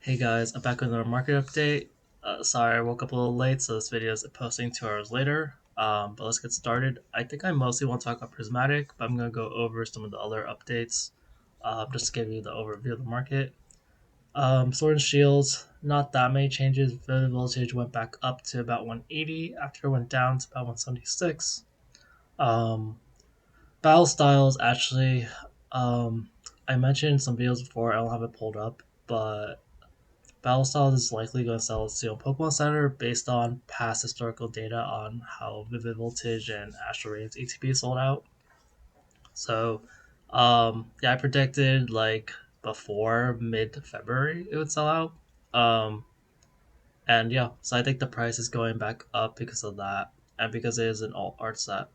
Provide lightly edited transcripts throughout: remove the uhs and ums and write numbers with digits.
Hey guys, I'm back with another market update. Sorry, I woke up a little late, so this video is posting 2 hours later. But let's get started. I think I mostly want to talk about Prismatic, but I'm going to go over some of the other updates just to give you the overview of the market. Sword and Shields, not that many changes. Vivid Voltage went back up to about 180 after it went down to about 176. Um, Battle Styles, actually, I mentioned in some videos before, I don't have it pulled up, but Battlestyle is likely going to sell its on Pokemon Center based on past historical data on how Vivid Voltage and Astral Radiance ATP sold out. So, yeah, I predicted like before mid February it would sell out. Um, and yeah, so I think the price is going back up because of that, and because it is an alt art set.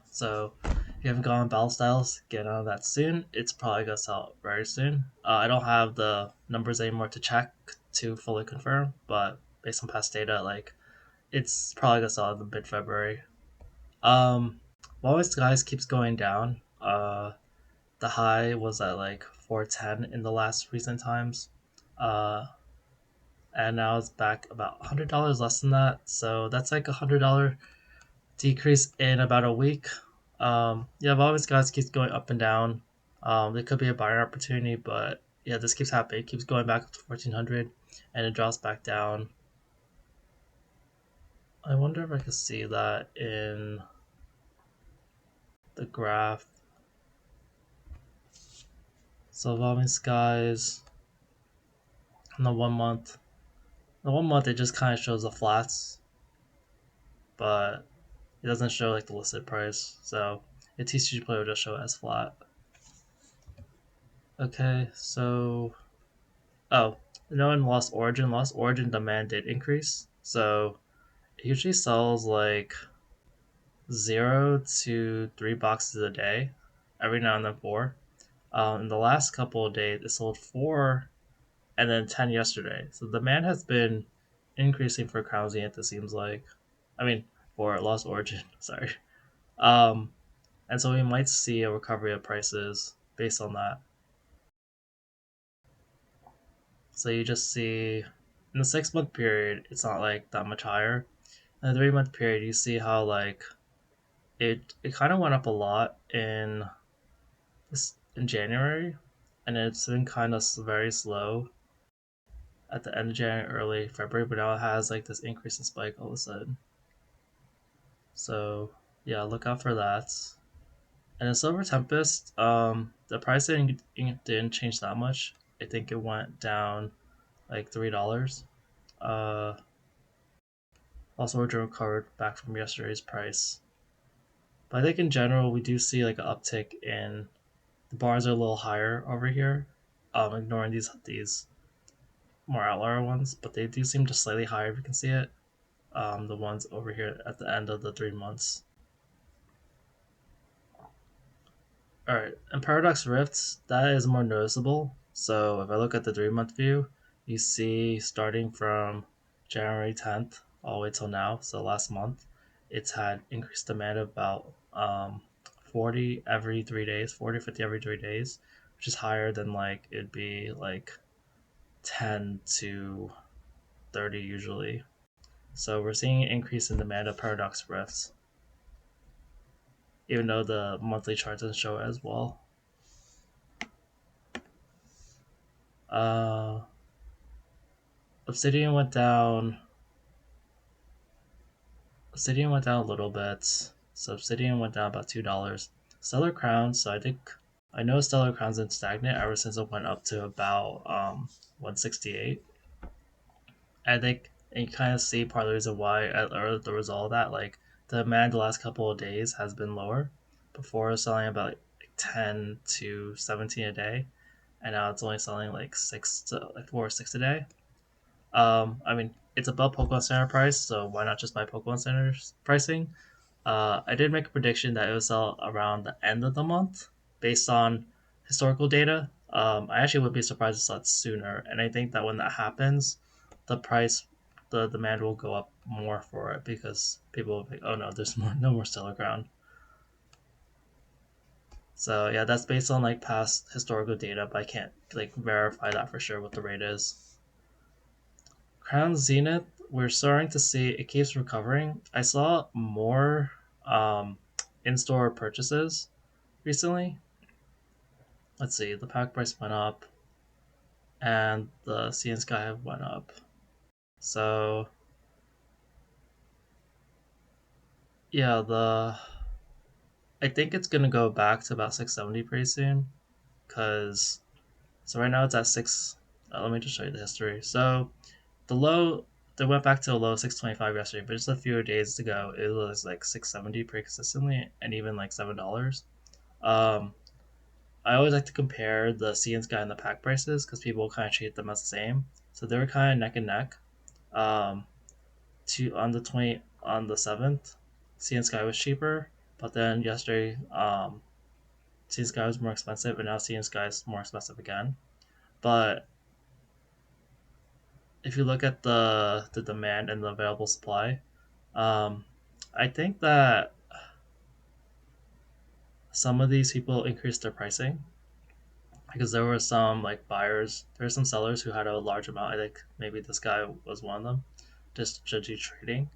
So, if you haven't gone on Battle Styles, get on that soon. It's probably gonna sell out very soon. I don't have the numbers anymore to check to fully confirm, but based on past data, like it's probably gonna sell out in mid February. While its guys keeps going down, the high was at like 410 in the last recent times, uh, and now it's back about $100 less than that. So that's like $100 decrease in about a week. Yeah, Volving Skies keeps going up and down. There could be a buyer opportunity, but yeah, this keeps happening. It keeps going back up to 1400 and it drops back down. I wonder if I can see that in the graph. So Evolving Skies in the 1 month. The 1 month it just kind of shows the flats, but it doesn't show like the listed price. So a TCG player will just show it as flat. Okay, so in Lost Origin, Lost Origin demand did increase. So it usually sells like 0 to 3 boxes a day, every now and then four. In the last couple of days, it sold four and then 10 yesterday. So demand has been increasing for Crown Zenith, it seems like. I mean, for Lost Origin, sorry. Um, and so we might see a recovery of prices based on that. So you just see in the 6 month period, it's not like that much higher. In the 3 month period, you see how like it kind of went up a lot in January, and it's been kind of very slow at the end of January, early February, but now it has like this increase in spike all of a sudden. So yeah, look out for that. And in Silver Tempest, the price didn't change that much. I think it went down like $3. Uh, Also, we're recovered back from yesterday's price. But I think in general, we do see like an uptick in the bars are a little higher over here. Ignoring these more outlier ones, but they do seem just slightly higher if you can see it. The ones over here at the end of the 3 months. Alright, and Paradox Rifts, that is more noticeable. So if I look at the 3 month view, you see starting from January 10th all the way till now, so last month, it's had increased demand of about 40 every 3 days, 40 50 every 3 days, which is higher than like it'd be like 10 to 30 usually. So we're seeing an increase in demand of Paradox Rifts, even though the monthly chart doesn't show it as well. Uh, Obsidian went down. Obsidian went down a little bit. So Obsidian went down about $2. Stellar Crown. So I know Stellar Crown's been stagnant ever since it went up to about 168. I think and you kind of see part of the reason why, or the result of that, like the demand the last couple of days has been lower. Before it was selling about like 10 to 17 a day, and now it's only selling like 4 or 6 a day. I mean, it's above Pokemon Center price, so why not just buy Pokemon Center's pricing? I did make a prediction that it would sell around the end of the month based on historical data. I actually would be surprised if it saw it sooner, and I think that when that happens, the price, the demand will go up more for it because people will be like, oh no, there's no more Stellar Crown. So yeah, that's based on like past historical data, but I can't like verify that for sure what the rate is. Crown Zenith, we're starting to see it keeps recovering. I saw more in-store purchases recently. Let's see, the pack price went up and the Sea and Sky have went up. So yeah, the I think it's gonna go back to about 670 pretty soon. Cause so right now it's at six. Let me just show you the history. So the low they went back to a low 625 yesterday, but just a few days ago it was like 670 pretty consistently, and even like $7. Um, I always like to compare the Sea and Sky and the pack prices because people kind of treat them as the same. So they were kind of neck and neck. Um, on the 7th, Sea and Sky was cheaper, but then yesterday, Sea and Sky was more expensive, and now Sea and Sky is more expensive again. But if you look at the demand and the available supply, um, I think that some of these people increased their pricing because there were some like buyers, there were some sellers who had a large amount. I think maybe this guy was one of them, just to do trading.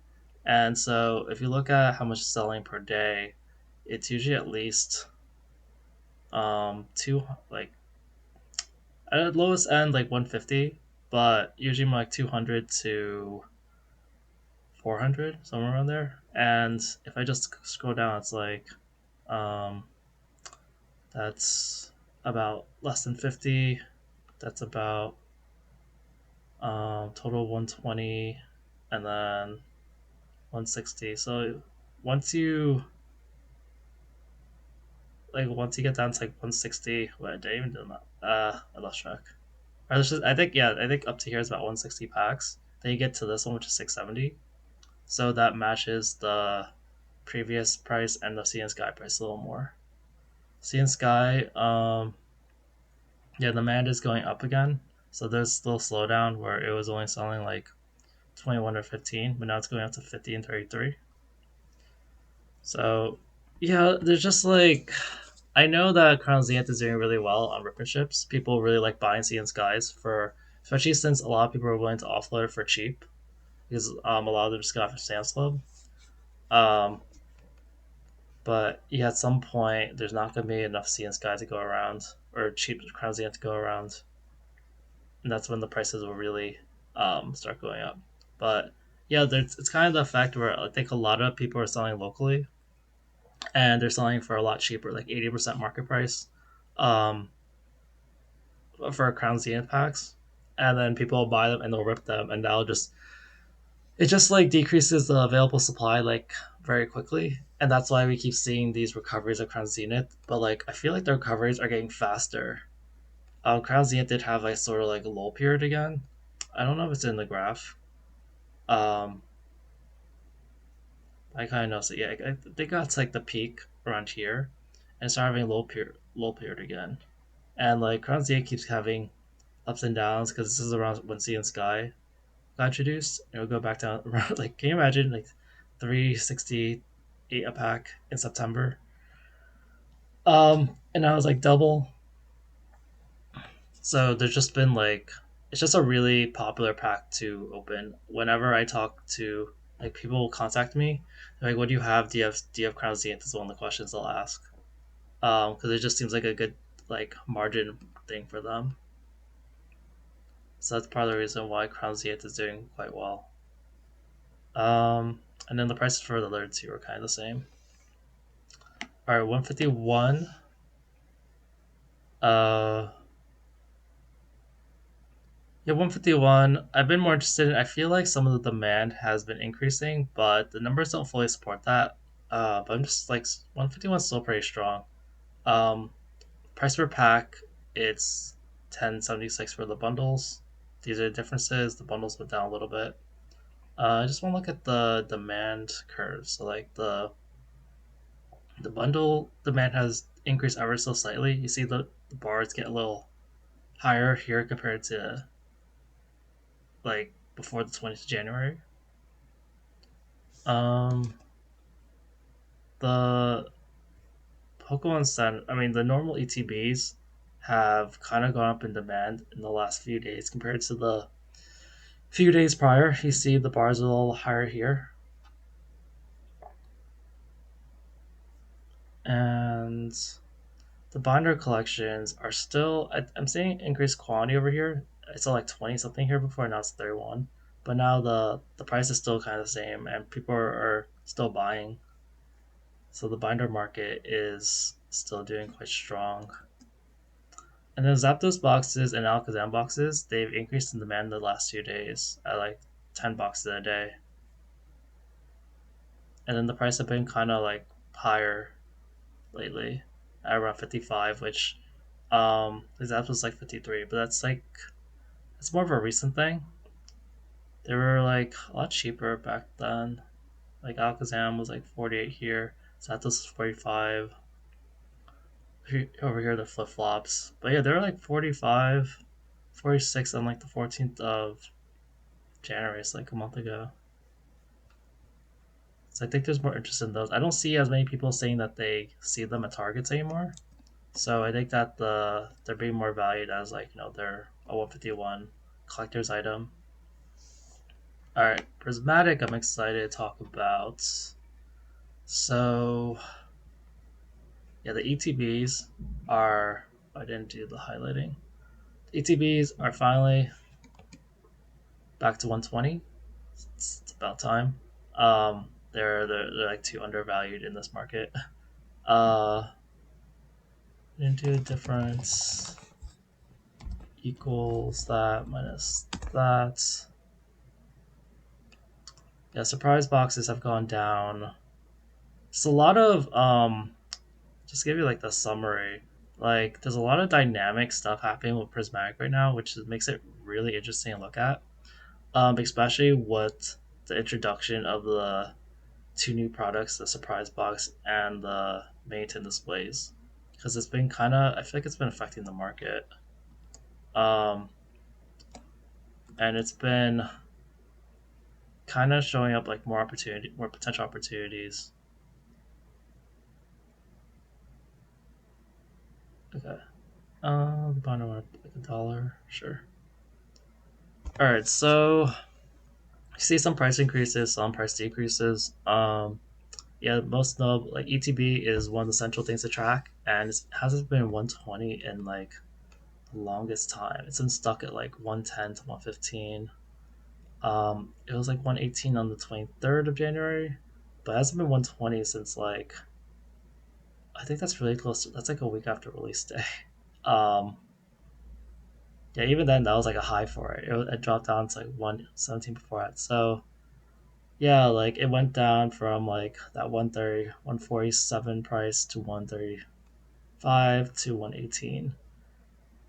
And so if you look at how much is selling per day, it's usually at least two like at the lowest end like 150, but usually more like 200 to 400 somewhere around there. And if I just scroll down, it's like um, that's about less than 50. That's about total 120, and then 160. So once you once you get down to like 160, what did I even do that? I lost track. I think yeah, I think up to here is about 160 packs. Then you get to this one, which is 670. So that matches the previous price and the Sea and Sky price a little more. Sea and Sky, yeah, demand is going up again. So there's still slowdown where it was only selling like 21 or 15, but now it's going up to 50 and 33. So yeah, there's just like I know that Crown Zenith is doing really well on Ripper ships. People really like buying Sea and Skies for, especially since a lot of people are willing to offload it for cheap because a lot of them just got it from Sam's Club. Um, but yeah, at some point there's not going to be enough Sea and Sky to go around or cheap Crown Zenith to go around, and that's when the prices will really start going up. But yeah, it's kind of the effect where I think a lot of people are selling locally and they're selling for a lot cheaper, like 80% market price, um, for Crown Zenith packs, and then people will buy them and they'll rip them, and that'll just it just like decreases the available supply like very quickly, and that's why we keep seeing these recoveries of Crown Zenith. But like I feel like the recoveries are getting faster. Crown Zenith did have like sort of like a lull period again. I don't know if it's in the graph. Um, I kind of noticed it. Yeah, they got to like the peak around here, and start having lull period again. And like Crown Zenith keeps having ups and downs because this is around when Sea and Sky got introduced. It'll go back down around like can you imagine like 368 a pack in September? And I was like double. So there's just been like it's just a really popular pack to open. Whenever I talk to like people will contact me, they're like, "What do you have? Do you have Crown Zenith?" Is one of the questions they'll ask. Because it just seems like a good like margin thing for them. So that's part of the reason why Crown Zenith is doing quite well. And then the prices for the other two are kind of the same. All right, 151. Uh, yeah, 151. I've been more interested in. I feel like some of the demand has been increasing, but the numbers don't fully support that. But I'm just like 151 is still pretty strong. Um, price per pack, it's 1076 for the bundles. These are the differences. The bundles went down a little bit. I just want to look at the demand curves. So like the bundle demand has increased ever so slightly. You see the bars get a little higher here compared to like before the 20th of January. Um, the Pokemon Center, I mean, the normal ETBs have kind of gone up in demand in the last few days compared to the few days prior. You see the bars a little higher here. And the binder collections are still, I'm seeing increased quantity over here. It's like 20 something here before, now it's 31. But now the price is still kind of the same and people are still buying. So the binder market is still doing quite strong. And then Zapdos boxes and Alakazam boxes, they've increased in demand the last few days at like 10 boxes a day. And then the price have been kind of like higher lately at around 55, which the Zapdos was like 53, but that's like, it's more of a recent thing. They were like a lot cheaper back then. Like Alakazam was like 48 here, Zapdos was 45. Over here, the flip flops. But yeah, they're like 45, 46 on like the 14th of January. It's like a month ago. So I think there's more interest in those. I don't see as many people saying that they see them at Targets anymore. So I think that they're being more valued as like, they're a 151 collector's item. All right, Prismatic. I'm excited to talk about. So yeah, the ETBs are. I didn't do the highlighting. ETBs are finally back to 120. It's about time. They're like too undervalued in this market. Into difference equals that minus that. Yeah, surprise boxes have gone down. It's a lot of just give you like the summary. Like there's a lot of dynamic stuff happening with Prismatic right now, which makes it really interesting to look at. Especially with the introduction of the two new products, the surprise box and the Main displays, because it's been kind of, I feel like it's been affecting the market, um, and it's been kind of showing up like more potential opportunities. Okay, the bond want like $1, sure. All right, so you see some price increases, some price decreases. Yeah, most notable like ETB is one of the central things to track, and it hasn't been 120 in like the longest time. It's been stuck at like 110 to 115. It was like 118 on the 23rd of January, but it hasn't been 120 since like, I think that's really close to, that's like a week after release day. Um, yeah, even then that was like a high for it. It dropped down to like 117 before that. So yeah, like it went down from like that 130, 147 price to 135 to 118,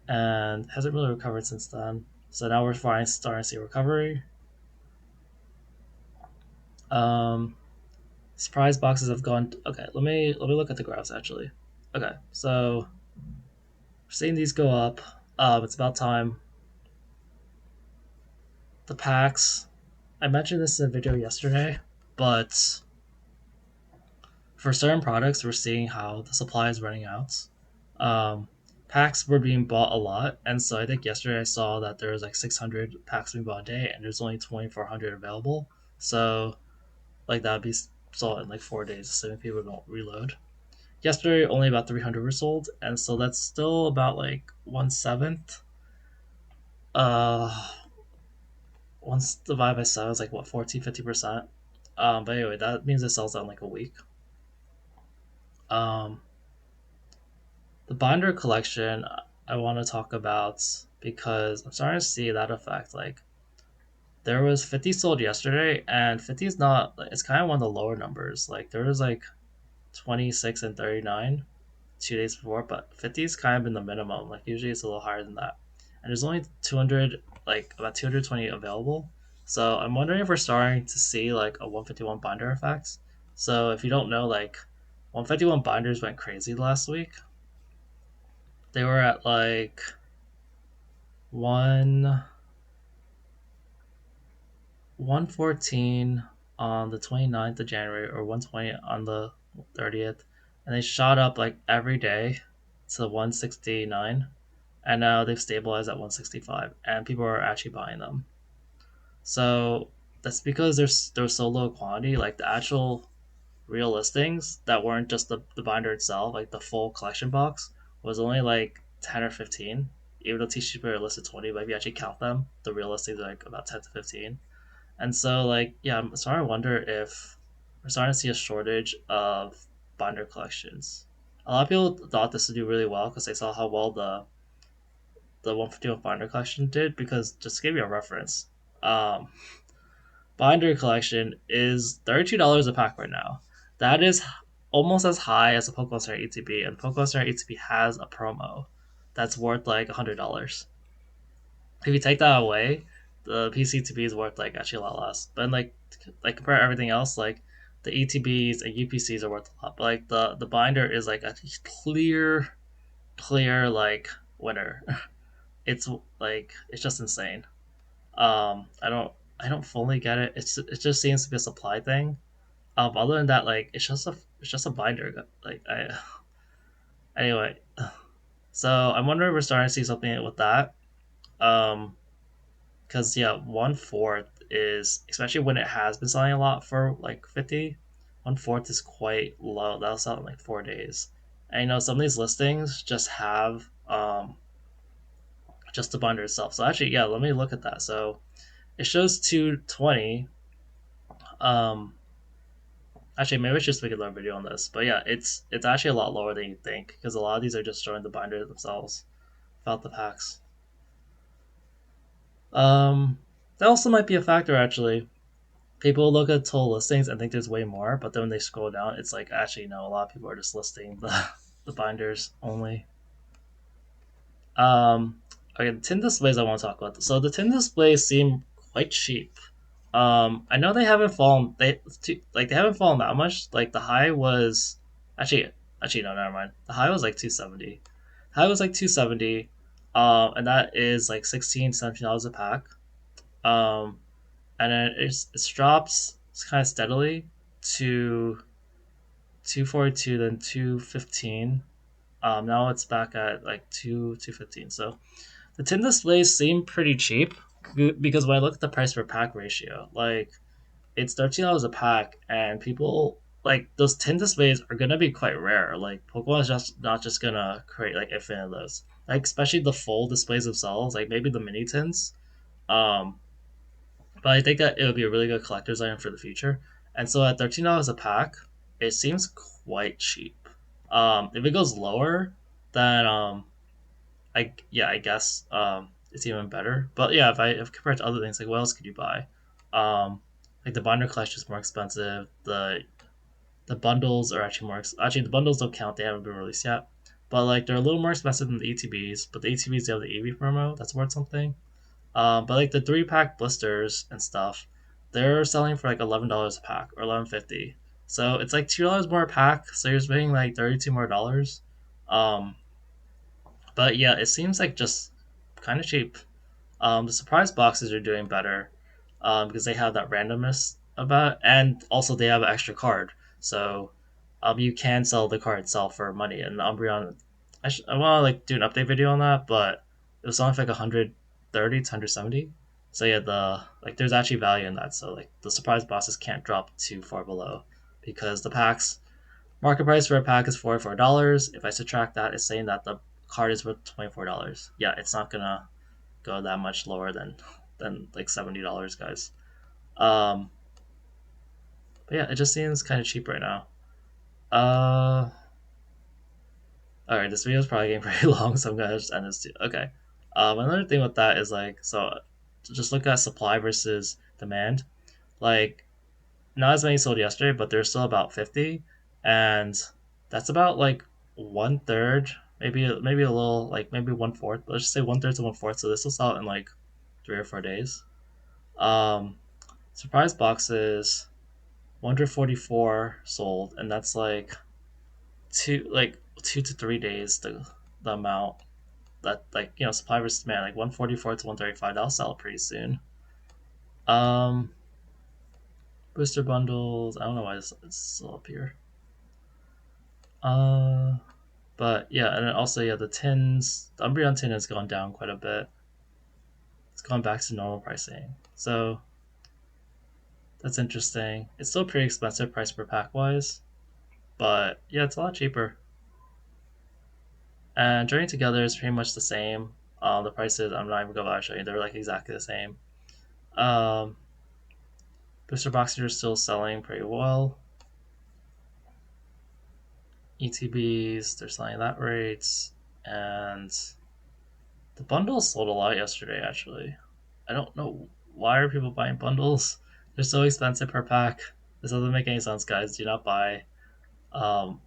and hasn't really recovered since then. So now we're starting to see recovery. Um, Surprise boxes have gone. Okay, let me look at the graphs actually. Okay, so we're seeing these go up. It's about time. The packs. I mentioned this in a video yesterday, but for certain products, we're seeing how the supply is running out. Um, Packs were being bought a lot, and so I think yesterday I saw that there was like 600 packs being bought a day, and there's only 2,400 available. So like that would be sold in like 4 days, assuming people don't reload. Yesterday only about 300 were sold, and so that's still about like 1/7. uh Once divided by 7 is like what, 14-15%. But anyway, that means it sells out in like a week. um the binder collection I want to talk about, because I'm starting to see that effect. Like there was 50 sold yesterday, and 50 is not, it's kind of one of the lower numbers. Like there was like 26 and 39 2 days before, but 50 is kind of been the minimum. Like usually it's a little higher than that. And there's only 200, like about 220 available. So I'm wondering if we're starting to see like a 151 binder effect. So if you don't know, like 151 binders went crazy last week. They were at like one 114 on the 29th of January, or 120 on the 30th, and they shot up like every day to 169. and now they've stabilized at 165, and people are actually buying them. So that's because there's so low quantity. Like the actual real listings that weren't just the binder itself, like the full collection box, was only like 10 or 15. Even though TCP are listed 20, but if you actually count them, the real listings are like about 10 to 15. And so, like, yeah, I'm starting to wonder if we're starting to see a shortage of binder collections. A lot of people thought this would do really well because they saw how well the 151 binder collection did. Because just to give you a reference, um, binder collection is $32 a pack right now. That is almost as high as a Pokemon Center ETB, and Pokemon Center ETB has a promo that's worth like $100. If you take that away, the PCTB is worth like actually a lot less. But like compare everything else, like the ETBs and UPCs are worth a lot. But like the binder is like a clear like winner. It's like it's just insane. I don't fully get it. It just seems to be a supply thing. Other than that, like it's just a binder. Like I anyway. So I'm wondering if we're starting to see something with that. Um, because yeah, 1/4 is, especially when it has been selling a lot for like 50, 1/4 is quite low. That'll sell in like 4 days. And you know, some of these listings just have just the binder itself. So actually, yeah, let me look at that. So it shows 220. Um, Actually, maybe we should just make another video on this. But yeah, it's actually a lot lower than you think because a lot of these are just showing the binder themselves without the packs. Um, that also might be a factor actually. People look at total listings and think there's way more, but then when they scroll down, it's like actually no, a lot of people are just listing the binders only. Okay, the tin displays I want to talk about. So the tin displays seem quite cheap. I know they haven't fallen. They haven't fallen that much. Like the high was actually actually no, never mind. The high was like 270. High was like 270, and that is like 16 $17 a pack. Um, and then it drops kind of steadily to 242, then 215. Now it's back at like 215. So the tin displays seem pretty cheap because when I look at the price per pack ratio, like it's $13 a pack, and people like those tin displays are gonna be quite rare. Like Pokemon is just not just gonna create like infinite of those. Like especially the full displays themselves, like maybe the mini tins. Um, but I think that it would be a really good collector's item for the future. And so at $13 a pack, it seems quite cheap. If it goes lower, then I guess it's even better. But yeah, if compared to other things, like what else could you buy? Like the binder collection is more expensive. The bundles are actually actually the bundles don't count. They haven't been released yet. But like they're a little more expensive than the ETBs. But the ETBs they have the EV promo that's worth something. But like the 3 pack blisters and stuff, they're selling for like $11 a pack or 11.50. So it's like $2 more a pack. So you're paying like 32 more dollars. Um, but yeah, it seems like just kind of cheap. The surprise boxes are doing better because they have that randomness about, and also they have an extra card, so you can sell the card itself for money. And Umbreon, I want to like do an update video on that, but it was only for like 130 to 170. So yeah, there's actually value in that. So like the surprise boxes can't drop too far below because the packs market price for a pack is $44. If I subtract that, it's saying that the card is worth $24. Yeah, it's not gonna go that much lower than like $70, guys. Um, but yeah, it just seems kind of cheap right now. Uh, all right, this video is probably getting pretty long, so I'm gonna just end this too. Okay. Another thing with that is like so, just look at supply versus demand. Like not as many sold yesterday, but there's still about 50, and that's about like 1/3, maybe a little like maybe 1/4. Let's just say 1/3 to 1/4. So this will sell in like 3 or 4 days. Um, Surprise boxes 144 sold, and that's like 2 to 3 days the amount that like supply versus demand, like 144 to 135. That'll sell pretty soon. Um, Booster bundles. I don't know why it's still up here. Uh, But yeah, and then also yeah, the tins, the Umbreon tin has gone down quite a bit. It's gone back to normal pricing. So that's interesting. It's still pretty expensive price per pack wise, but yeah, it's a lot cheaper. And joining together is pretty much the same. The prices I'm not even gonna lie show you, they're like exactly the same. Um, Booster boxes are still selling pretty well. ETBs, they're selling at that rates, and the bundles sold a lot yesterday. Actually, I don't know why are people buying bundles. They're so expensive per pack. This doesn't make any sense, guys. Do not buy. Um,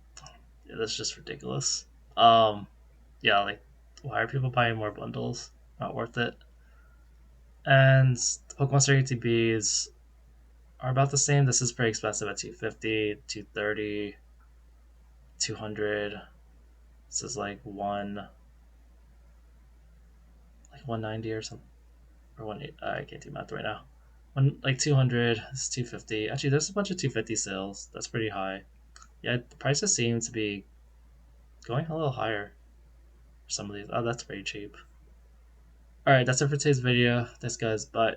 yeah, that's just ridiculous. Yeah, like why are people buying more bundles? Not worth it. And the Pokemon Star ETBs are about the same. This is pretty expensive at 250, 230, 200. This is like 190 or something, or 180. I can't do math right now. One like 200. It's 250. Actually, there's a bunch of 250 sales. That's pretty high. Yeah, the prices seem to be going a little higher for some of these. Oh, that's pretty cheap. All right, that's it for today's video. Thanks, guys. Bye.